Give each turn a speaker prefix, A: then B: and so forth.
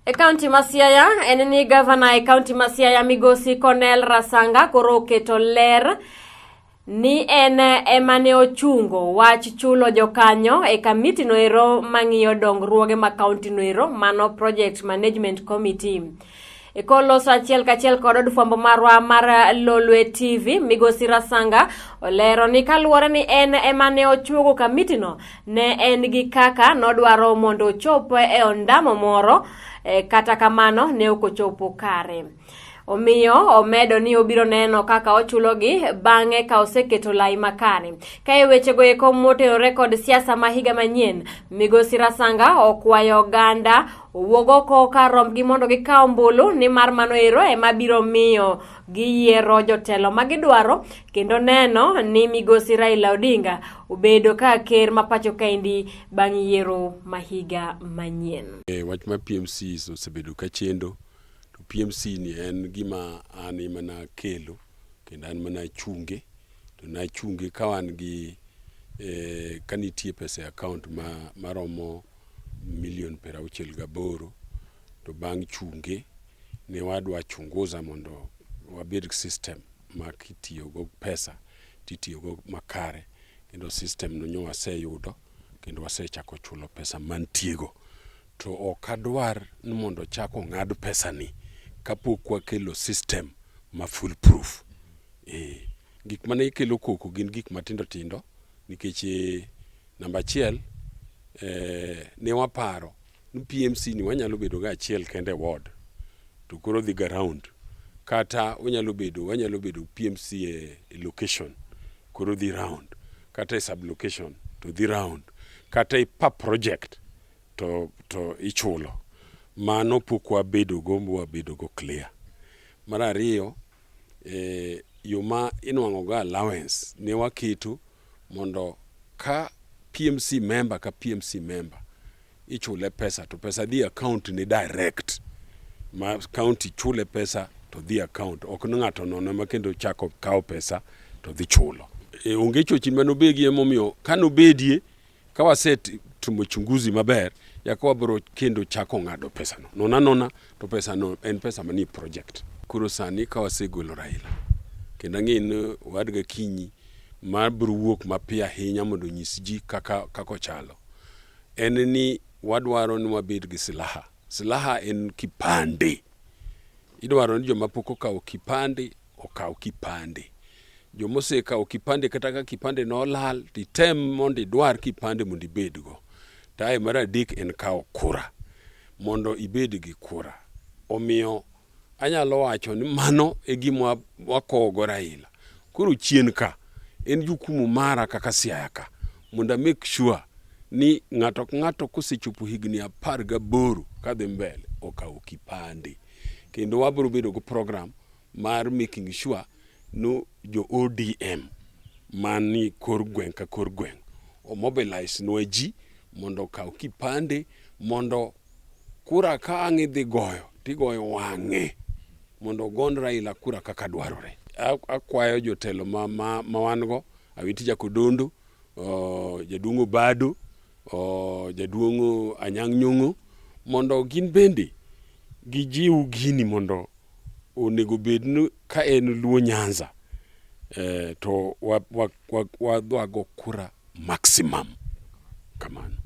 A: E kaunti ma Siaya en ni gavana e kaunti ma Siaya Migosi Cornel Rasanga koro oketo ler ni en emane ochungo wach chulo jokanyo e kamiti no ero mang'iyo dongruoge ma kaunti no ero mano Project Management Committee. E koloso achiel kachiel kod od fwambo marwa mar Lolwe TV, Migosi Rasanga olero ni kaluwore ni en emane ochuogo kamiti no, ne en gi kaka nodwaro mondo ochop e ondamo moro, kata kamano ne ok ochopo kare. Omiyo omedo ni obiro neno kaka ochulogi bang'e ka oseketo lai makare. Ka e wechego eko motenore kod siasa ma higa manyien, Migosi Rasanga okwayo oganda owuog oko ka rombgi mondo gikaw ombulu, ni mar mano ero ema biro miyo giyiero jotelo ma gidwaro kendo neno ni Migosi Raila Odinga obedo ka ker ma pacho kaendi bang' yiero ma higa manyien.
B: Wach ma PMC osebedo ka chendo. PMC ni en gima an mana kelo kendo an mana chunge, to na chunge ka wan gi kanitie pesa e account maromo $68,000,000, to bang' chunge ne wadwa chunguza mondo wabed system ma kitiyo go pesa titiyo go makare, kendo system no nyo waseyudo kendo wasechako chulo pesa mantiego. To okadwar ni mondo chako ng'ad pesa ni kapok wakelo system ma full proof. Gik mane ikelo koko gin gik matindo tindo, nikech namba achiel, ne waparo ni PMC ni wanyalo bedo ga achiel kende ward, to koro dhi ga round, kata wanyalo bedo PMC e location koro dhi round, kata e sub location to dhi round, kata e per project to ichulo. Mano pok wabedo go clear. Mar ariyo, yo ma inwang'o go allowance ne waketo mondo ka PMC member ka PMC member ichule pesa, to pesa dhi account ni direct, ma county chule pesa to dhi account, ok ni ng'ato nono ma kendo chako kawo pesa to dhi chulo. Onge chochin manobegi emomiyo kanobedie ka wasetimo chunguzi maber yakwa bro kendo chako ng'ado pesa no. Nona to pesa no en pesa mani project. Kuro sani ka wasegolo Raila, kendo ng'in wadga kinyi mar bro wuok mapiyo ahinya mondo nyis ji kaka chalo. En ni wadwaro ni wabed gi silaha. Silaha en kipande. Idwaro ni joma pok okawo kipande okaw kipande. Jomose kawo kipande kata ka kipande no lal, titem mondo idwar kipande mondo ibedgo. Tae mar adek en kawo kura, mondo ibed gi kura. Omiyo anyalo wacho ni mano e gima wakogo Raila. Koro chien ka en jukumu mara kaka Siaya ka mondo make sure ni ng'ato kosechopo higni 18 kadhi mbele okawo kipande. Kendo wabiro bedo go program mar making sure no jo ODM mani kor gweng' ka kor gweng' o mobilize nwa ji mondo kaw kipande, mondo kura ka ang' idhi goyo tigoyo wang'e mondo gon Raila kura kaka dwarore. Akwayo jotelo ma wan go, Awiti Jakodondo, Jaduong' Obado, Jaduong' Anyang' Nyong'o, mondo gin bende gijiw gini mondo onego bednu ka en Luo Nyanza, to wadwago kura maximum kamano.